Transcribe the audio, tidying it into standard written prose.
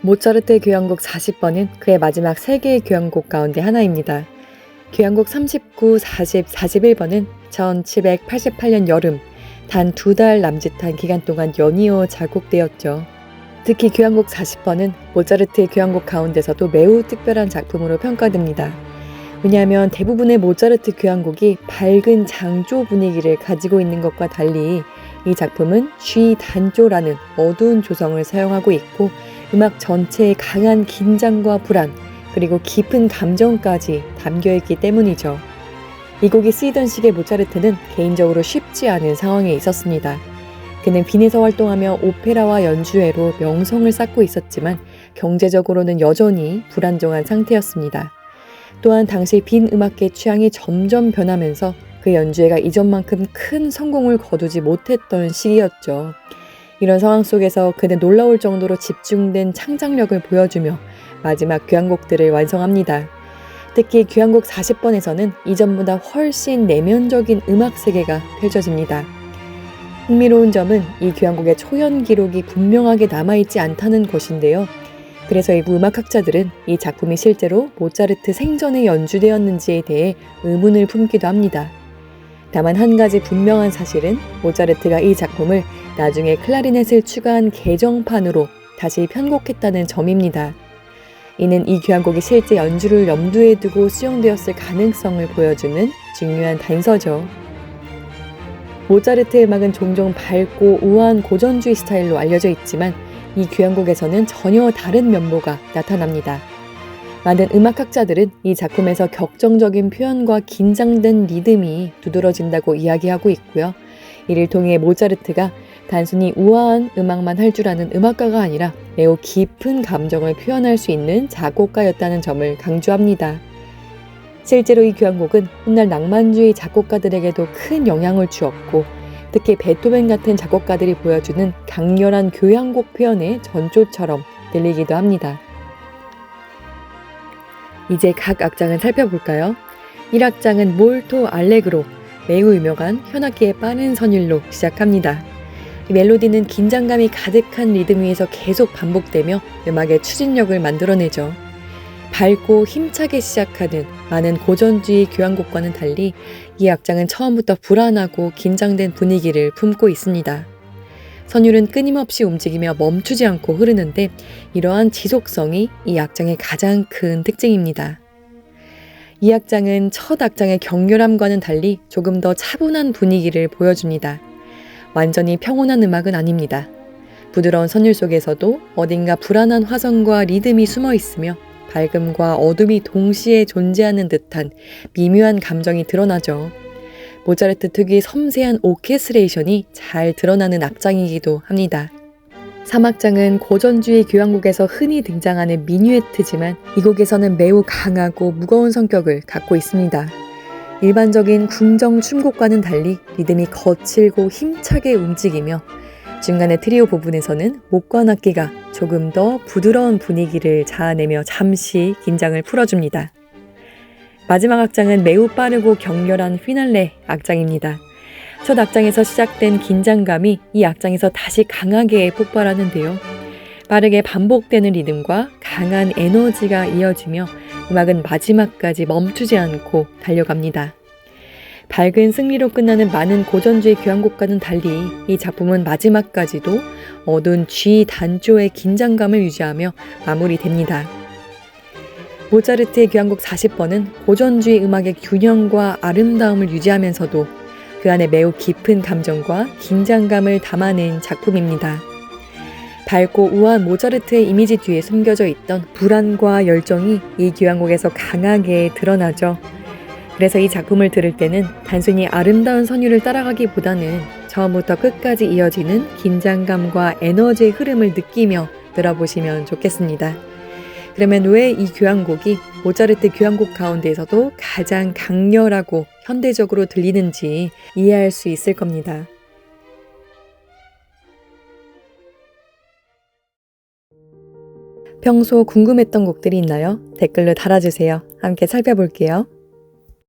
모차르트의 교향곡 40번은 그의 마지막 3개의 교향곡 가운데 하나입니다. 교향곡 39, 40, 41번은 1788년 여름, 단 2달 남짓한 기간 동안 연이어 작곡되었죠. 특히 교향곡 40번은 모차르트의 교향곡 가운데서도 매우 특별한 작품으로 평가됩니다. 왜냐하면 대부분의 모차르트 교향곡이 밝은 장조 분위기를 가지고 있는 것과 달리 이 작품은 G 단조라는 어두운 조성을 사용하고 있고 음악 전체에 강한 긴장과 불안, 그리고 깊은 감정까지 담겨있기 때문이죠. 이 곡이 쓰이던 시기에 모차르트는 개인적으로 쉽지 않은 상황에 있었습니다. 그는 빈에서 활동하며 오페라와 연주회로 명성을 쌓고 있었지만 경제적으로는 여전히 불안정한 상태였습니다. 또한 당시 빈 음악계 취향이 점점 변하면서 그 연주회가 이전만큼 큰 성공을 거두지 못했던 시기였죠. 이런 상황 속에서 그는 놀라울 정도로 집중된 창작력을 보여주며 마지막 교향곡들을 완성합니다. 특히 교향곡 40번에서는 이전보다 훨씬 내면적인 음악 세계가 펼쳐집니다. 흥미로운 점은 이 교향곡의 초연 기록이 분명하게 남아있지 않다는 것인데요. 그래서 일부 음악학자들은 이 작품이 실제로 모차르트 생전에 연주되었는지에 대해 의문을 품기도 합니다. 다만 한 가지 분명한 사실은 모차르트가 이 작품을 나중에 클라리넷을 추가한 개정판으로 다시 편곡했다는 점입니다. 이는 이 교향곡이 실제 연주를 염두에 두고 수용되었을 가능성을 보여주는 중요한 단서죠. 모차르트의 음악은 종종 밝고 우아한 고전주의 스타일로 알려져 있지만 이 교향곡에서는 전혀 다른 면모가 나타납니다. 많은 음악학자들은 이 작품에서 격정적인 표현과 긴장된 리듬이 두드러진다고 이야기하고 있고요. 이를 통해 모차르트가 단순히 우아한 음악만 할 줄 아는 음악가가 아니라 매우 깊은 감정을 표현할 수 있는 작곡가였다는 점을 강조합니다. 실제로 이 교향곡은 훗날 낭만주의 작곡가들에게도 큰 영향을 주었고 특히 베토벤 같은 작곡가들이 보여주는 강렬한 교향곡 표현의 전조처럼 들리기도 합니다. 이제 각 악장을 살펴볼까요? 1악장은 몰토 알레그로, 매우 유명한 현악기의 빠른 선율로 시작합니다. 이 멜로디는 긴장감이 가득한 리듬 위에서 계속 반복되며 음악의 추진력을 만들어내죠. 밝고 힘차게 시작하는 많은 고전주의 교향곡과는 달리 이 악장은 처음부터 불안하고 긴장된 분위기를 품고 있습니다. 선율은 끊임없이 움직이며 멈추지 않고 흐르는데 이러한 지속성이 이 악장의 가장 큰 특징입니다. 이 악장은 첫 악장의 격렬함과는 달리 조금 더 차분한 분위기를 보여줍니다. 완전히 평온한 음악은 아닙니다. 부드러운 선율 속에서도 어딘가 불안한 화성과 리듬이 숨어 있으며 밝음과 어둠이 동시에 존재하는 듯한 미묘한 감정이 드러나죠. 모차르트 특유의 섬세한 오케스트레이션이 잘 드러나는 악장이기도 합니다. 3악장은 고전주의 교향곡에서 흔히 등장하는 미뉴에트지만 이 곡에서는 매우 강하고 무거운 성격을 갖고 있습니다. 일반적인 궁정 춤곡과는 달리 리듬이 거칠고 힘차게 움직이며 중간의 트리오 부분에서는 목관악기가 조금 더 부드러운 분위기를 자아내며 잠시 긴장을 풀어줍니다. 마지막 악장은 매우 빠르고 격렬한 피날레 악장입니다. 첫 악장에서 시작된 긴장감이 이 악장에서 다시 강하게 폭발하는데요. 빠르게 반복되는 리듬과 강한 에너지가 이어지며 음악은 마지막까지 멈추지 않고 달려갑니다. 밝은 승리로 끝나는 많은 고전주의 교향곡과는 달리 이 작품은 마지막까지도 어두운 G 단조의 긴장감을 유지하며 마무리됩니다. 모차르트의 교향곡 40번은 고전주의 음악의 균형과 아름다움을 유지하면서도 그 안에 매우 깊은 감정과 긴장감을 담아낸 작품입니다. 밝고 우아한 모차르트의 이미지 뒤에 숨겨져 있던 불안과 열정이 이 교향곡에서 강하게 드러나죠. 그래서 이 작품을 들을 때는 단순히 아름다운 선율을 따라가기보다는 처음부터 끝까지 이어지는 긴장감과 에너지의 흐름을 느끼며 들어보시면 좋겠습니다. 그러면 왜 이 교향곡이 모차르트 교향곡 가운데에서도 가장 강렬하고 현대적으로 들리는지 이해할 수 있을 겁니다. 평소 궁금했던 곡들이 있나요? 댓글로 달아주세요. 함께 살펴볼게요.